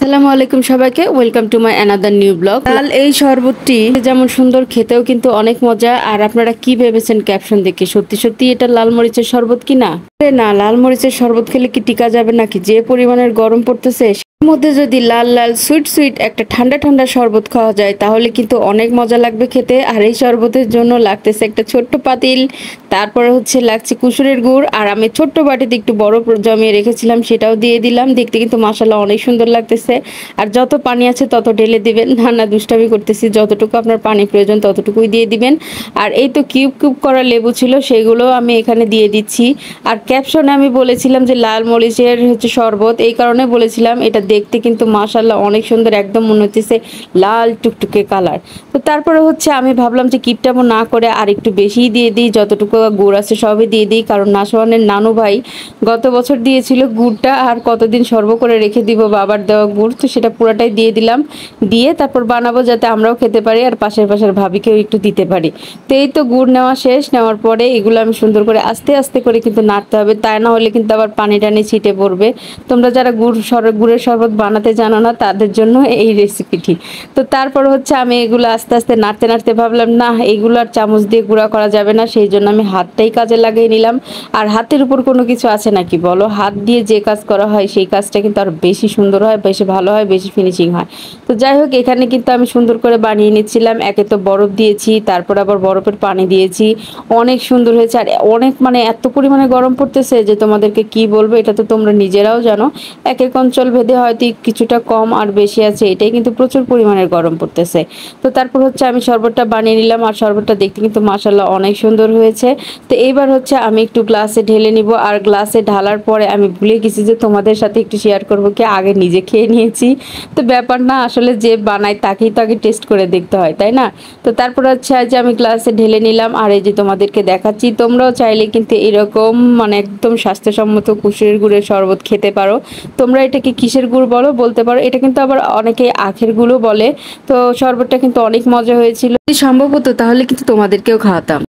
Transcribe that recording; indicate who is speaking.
Speaker 1: আসসালামু আলাইকুম সবাইকে, welcome to my another new blog. লাল এই শরবতটি যেমন সুন্দর, খেতেও কিন্তু অনেক মজা। আর আপনারা কি ভেবেছেন ক্যাপশন দেখে? সত্যি সত্যি এটা লাল মরিচের শরবত কিনা? না, লাল মরিচের শরবত খেলে কি টিকা যাবে নাকি? যে পরিমাণের গরম পড়তেছে, এর মধ্যে যদি লাল লাল সুইট সুইট একটা ঠান্ডা ঠান্ডা শরবত খাওয়া যায় তাহলে কিন্তু অনেক মজা লাগবে খেতে। আর এই শরবতের জন্য লাগতেছে একটা ছোট্ট পাতিল, তারপরে লাগছে কুসুরের গুড়, আর আমি ছোট্ট বাটিতে একটু বরফ জমিয়ে রেখেছিলাম সেটাও দিয়ে দিলাম। দেখতে কিন্তু মাশাআল্লাহ অনেক সুন্দর লাগতেছে। আর যত পানি আছে তত ঢেলে দিবেন। না না, দুষ্টামি করতেছি, যতটুকু আপনার পানি প্রয়োজন ততটুকুই দিয়ে দিবেন। আর এই তো কিউব কিউব করা লেবু ছিল, সেগুলো আমি এখানে দিয়ে দিচ্ছি। আর ক্যাপশনে আমি বলেছিলাম যে লাল মরিচের শরবত, এই কারণে বলেছিলাম। এটা দেখতে কিন্তু মাশাআল্লাহ অনেক সুন্দর, একদম মনে হচ্ছে লাল টুকটুকে কালার। তো তারপরে আমি ভাবলাম যে কিপটামো না করে আর একটু বেশিই দিয়ে দিই, যতটুকু গুড় আছে সবই দিয়ে দিই। কারণ নাশওয়ানের নানু ভাই গত বছর দিয়েছিল গুড়টা, আর কতদিন সর্ব করে রেখে দিব বাবার দেওয়া গুড়, তো সেটা পুরাটাই দিয়ে দিলাম। দিয়ে তারপর বানাবো যাতে আমরাও খেতে পারি আর পাশের ভাবিকেও একটু দিতে পারি। তো এই তো গুড় নেওয়া শেষ। নেওয়ার পরে এগুলো আমি সুন্দর করে আস্তে আস্তে করে কিন্তু নাড়তে হবে, তাই না হলে কিন্তু আবার পানি টানি ছিটে পড়বে। তোমরা যারা গুড়ের শরবত বানাতে জানো না তাদের জন্য এই রেসিপিটি। তো তারপর আমি এগুলো আস্তে আস্তে নাড়তে নাড়তে ভাবলাম না, এগুলো আর চামচ দিয়ে গুঁড়া করা যাবে না, সেই জন্য আমি হাতটাই কাজে লাগিয়ে নিলাম। আর হাতের উপর কোনো কিছু আছে নাকি বলো? হাত দিয়ে যে কাজ করা হয় সেই কাজটা কিন্তু আর বেশি সুন্দর হয়, বেশি ভালো হয়, বেশি ফিনিশিং হয়। তো যাই হোক, এখানে কিন্তু আমি সুন্দর করে বানিয়ে নিচ্ছিলাম। একে তো বরফ দিয়েছি, তারপর আবার বরফের পানি দিয়েছি, অনেক সুন্দর হয়েছে। আর অনেক এত পরিমাণে গরম পড়তেছে যে তোমাদেরকে কি বলবো, এটা তো তোমরা নিজেরাও জানো। এক এক অঞ্চল ভেদে হয়তো কিছুটা কম আর বেশি আছে, এটাই কিন্তু প্রচুর পরিমাণে গরম পড়তেছে। তো তারপর আমি শরবতটা বানিয়ে নিলাম, আর শরবতটা দেখতে কিন্তু মাশাআল্লাহ অনেক সুন্দর হয়েছে। তো এইবার আমি একটু গ্লাসে ঢেলে নিব। আর গ্লাসে ঢালার পরে আমি ভুলে গেছি যে তোমাদের সাথে একটু শেয়ার করবো, কি আগে নিজে খেয়ে নিয়েছি। তো ব্যাপার না, আসলে যে বানায় তাকেই তো আগে টেস্ট করে দেখতে হয়, তাই না? তো তারপর যে আমি গ্লাসে ঢেলে নিলাম, আর এই যে তোমাদেরকে দেখাচ্ছি। তোমরাও চাইলে কিন্তু এরকম একদম স্বাস্থ্যসম্মত কুসুরের গুড়ের শরবত খেতে পারো। তোমরা এটাকে কিসের গুড় বলো বলতে পারো, এটা কিন্তু আবার অনেকে আখের গুড়ও বলে। তো শরবতটা কিন্তু অনেক মজা হয়েছিল। যদি সম্ভব হতো তাহলে কিন্তু তোমাদেরকেও খাওয়াতাম।